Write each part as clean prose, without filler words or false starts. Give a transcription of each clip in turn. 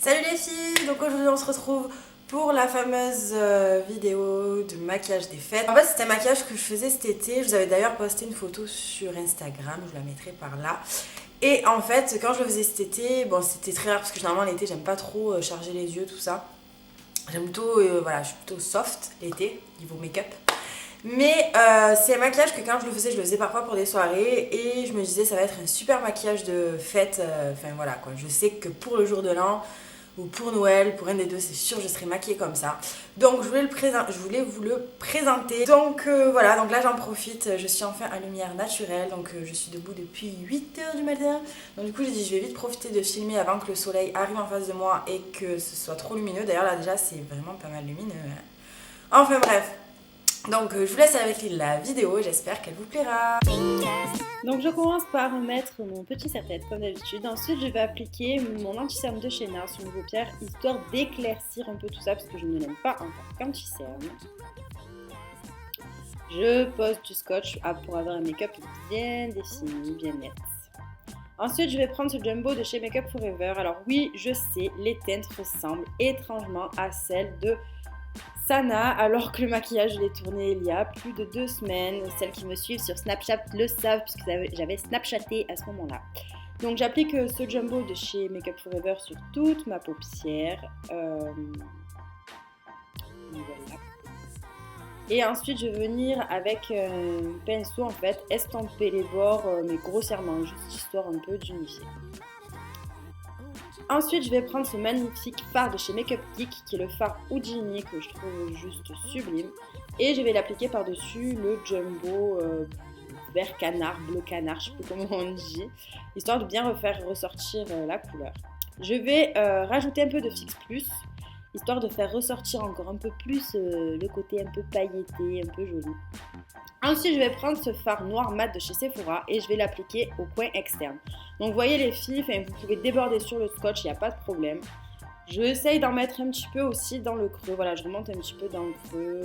Salut les filles, donc aujourd'hui on se retrouve pour la fameuse vidéo de maquillage des fêtes. En fait c'était un maquillage que je faisais cet été, je vous avais d'ailleurs posté une photo sur Instagram, je la mettrai par là. Et en fait quand je le faisais cet été, bon c'était très rare parce que généralement l'été j'aime pas trop charger les yeux tout ça. J'aime plutôt, voilà je suis plutôt soft l'été, niveau make-up. Mais c'est un maquillage que quand je le faisais parfois pour des soirées et je me disais ça va être un super maquillage de fête, enfin voilà quoi, je sais que pour le jour de l'an ou pour Noël, pour un des deux c'est sûr je serai maquillée comme ça. Donc je voulais vous le présenter. Donc voilà, donc là j'en profite, je suis enfin à lumière naturelle, donc je suis debout depuis 8h du matin. Donc du coup j'ai dit je vais vite profiter de filmer avant que le soleil arrive en face de moi et que ce soit trop lumineux. D'ailleurs là déjà c'est vraiment pas mal lumineux. Enfin bref. Donc je vous laisse avec la vidéo, j'espère qu'elle vous plaira. Donc je commence par mettre mon petit serre-tête comme d'habitude. Ensuite je vais appliquer mon anti-cerne de chez NARS sur mes paupières histoire d'éclaircir un peu tout ça parce que je ne l'aime pas en tant qu'anti-cerne. Je pose du scotch pour avoir un make-up bien défini, bien net. Ensuite je vais prendre ce jumbo de chez Makeup Forever. Alors oui, je sais, les teintes ressemblent étrangement à celles de Sana, alors que le maquillage je l'ai tourné il y a plus de 2 semaines. Celles qui me suivent sur Snapchat le savent puisque j'avais Snapchaté à ce moment-là. Donc j'applique ce jumbo de chez Makeup Forever sur toute ma paupière. Voilà. Et ensuite je vais venir avec un pinceau en fait estomper les bords mais grossièrement, juste histoire un peu d'unifier. Ensuite, je vais prendre ce magnifique fard de chez Makeup Geek qui est le fard Houdini que je trouve juste sublime. Et je vais l'appliquer par-dessus le jumbo vert canard, bleu canard, je ne sais plus comment on dit, histoire de bien refaire ressortir la couleur. Je vais rajouter un peu de Fix Plus, histoire de faire ressortir encore un peu plus le côté un peu pailleté, un peu joli. Ensuite, je vais prendre ce fard noir mat de chez Sephora et je vais l'appliquer au coin externe. Donc, vous voyez les filles, vous pouvez déborder sur le scotch, il n'y a pas de problème. Je essaye d'en mettre un petit peu aussi dans le creux. Voilà, je remonte un petit peu dans le creux.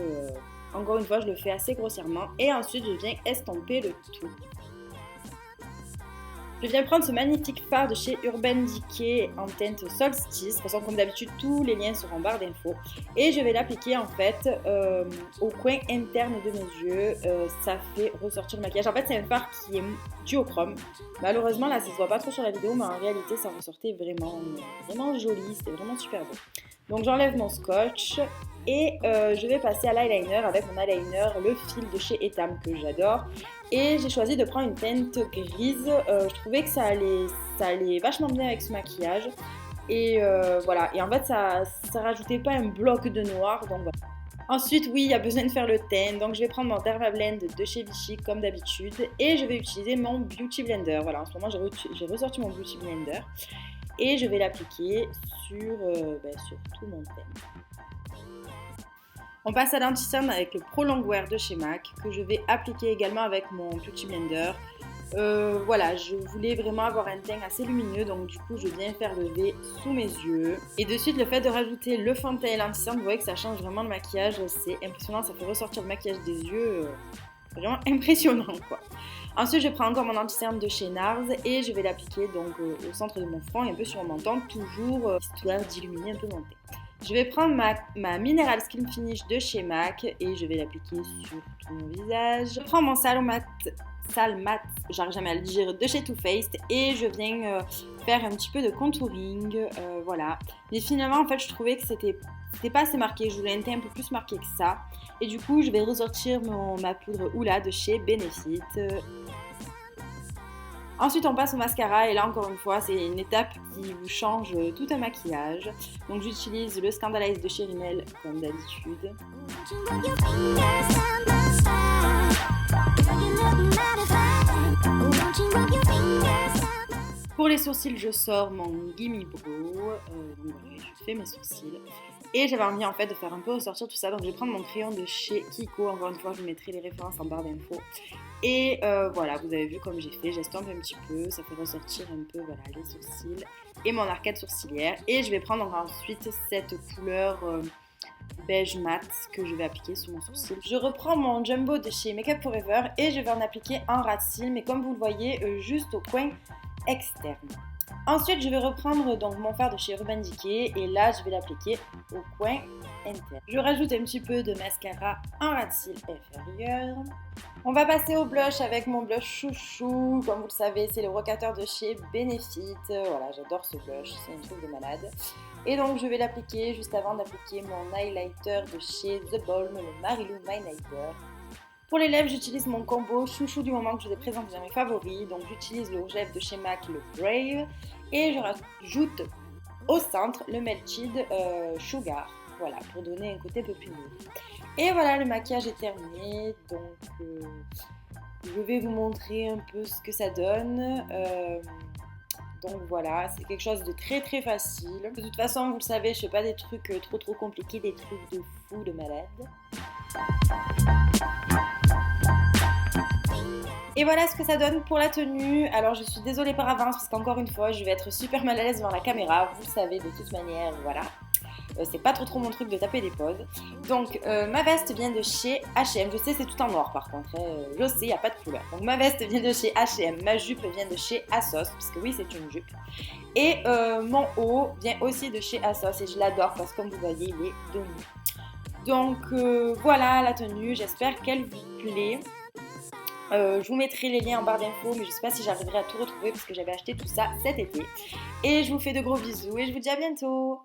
Encore une fois, je le fais assez grossièrement. Et ensuite, je viens estomper le tout. Je viens prendre ce magnifique fard de chez Urban Decay en teinte Solstice. De toute façon, comme d'habitude, tous les liens seront en barre d'infos. Et je vais l'appliquer en fait au coin interne de mes yeux. Ça fait ressortir le maquillage. En fait, c'est un fard qui est duochrome. Malheureusement, là, ça se voit pas trop sur la vidéo, mais en réalité, ça ressortait vraiment, vraiment joli. C'était vraiment super beau. Donc, j'enlève mon scotch. Et je vais passer à l'eyeliner avec mon eyeliner, le fil de chez Etam que j'adore. Et j'ai choisi de prendre une teinte grise. Je trouvais que ça allait vachement bien avec ce maquillage. Et voilà. Et en fait, ça rajoutait pas un bloc de noir. Donc voilà. Ensuite, oui, il y a besoin de faire le teint. Donc je vais prendre mon Dermablend de chez Vichy comme d'habitude. Et je vais utiliser mon Beauty Blender. Voilà, en ce moment, j'ai ressorti mon Beauty Blender. Et je vais l'appliquer sur tout mon teint. On passe à l'anti-cerne avec le Pro Longwear de chez MAC que je vais appliquer également avec mon Beauty Blender. Voilà, je voulais vraiment avoir un teint assez lumineux, donc du coup je viens faire le V sous mes yeux. Et de suite, le fait de rajouter le fond de teint et l'anti-cerne, vous voyez que ça change vraiment le maquillage, c'est impressionnant, ça fait ressortir le maquillage des yeux, vraiment impressionnant quoi. Ensuite, je prends encore mon anti-cerne de chez NARS et je vais l'appliquer donc au centre de mon front et un peu sur mon menton, toujours histoire d'illuminer un peu mon teint. Je vais prendre ma Mineral Skin Finish de chez MAC et je vais l'appliquer sur tout mon visage. Je prends mon Sale Matte, j'arrive jamais à le dire, de chez Too Faced et je viens faire un petit peu de contouring, voilà. Mais finalement, en fait, je trouvais que c'était pas assez marqué, je voulais un teint un peu plus marqué que ça. Et du coup, je vais ressortir ma poudre Hoola de chez Benefit. Ensuite, on passe au mascara et là, encore une fois, c'est une étape qui vous change tout un maquillage. Donc, j'utilise le Scandalize de chez Rimmel comme d'habitude. Pour les sourcils, je sors mon Gimme Brow. Je fais mes sourcils. Et j'avais envie en fait de faire un peu ressortir tout ça. Donc je vais prendre mon crayon de chez Kiko. Encore une fois, je vous mettrai les références en barre d'infos. Et voilà, vous avez vu comme j'ai fait. J'estompe un petit peu. Ça fait ressortir un peu voilà, les sourcils et mon arcade sourcilière. Et je vais prendre ensuite cette couleur beige mat que je vais appliquer sur mon sourcil. Je reprends mon jumbo de chez Makeup Forever et je vais en appliquer un rat cils. Mais comme vous le voyez, juste au coin externe. Ensuite, je vais reprendre donc mon fard de chez Urban Decay et là, je vais l'appliquer au coin interne. Je rajoute un petit peu de mascara en ras de cils inférieur. On va passer au blush avec mon blush chouchou. Comme vous le savez, c'est le Rockateur de chez Benefit. Voilà, j'adore ce blush, c'est un truc de malade. Et donc, je vais l'appliquer juste avant d'appliquer mon highlighter de chez The Balm, le Marilou Highlighter. Pour les lèvres, j'utilise mon combo chouchou du moment que je vous ai présenté dans mes favoris. Donc, j'utilise le rouge lèvres de chez MAC, le Brave. Et je rajoute au centre le Melted Sugar. Voilà, pour donner un côté un peu plus nude. Et voilà, le maquillage est terminé. Donc, je vais vous montrer un peu ce que ça donne. Donc voilà, c'est quelque chose de très très facile. De toute façon, vous le savez, je fais pas des trucs trop compliqués, des trucs de fou, de malade. Et voilà ce que ça donne pour la tenue. Alors je suis désolée par avance parce qu'encore une fois, je vais être super mal à l'aise devant la caméra. Vous le savez de toute manière, voilà. C'est pas trop mon truc de taper des poses. Donc ma veste vient de chez H&M. Je sais c'est tout en noir par contre. Je sais, il n'y a pas de couleur. Donc ma veste vient de chez H&M. Ma jupe vient de chez ASOS. Puisque oui c'est une jupe. Et mon haut vient aussi de chez ASOS. Et je l'adore parce que comme vous voyez il est de nuit. Donc voilà la tenue. J'espère qu'elle vous plaît. Je vous mettrai les liens en barre d'infos, mais je ne sais pas si j'arriverai à tout retrouver parce que j'avais acheté tout ça cet été. Et je vous fais de gros bisous et je vous dis à bientôt.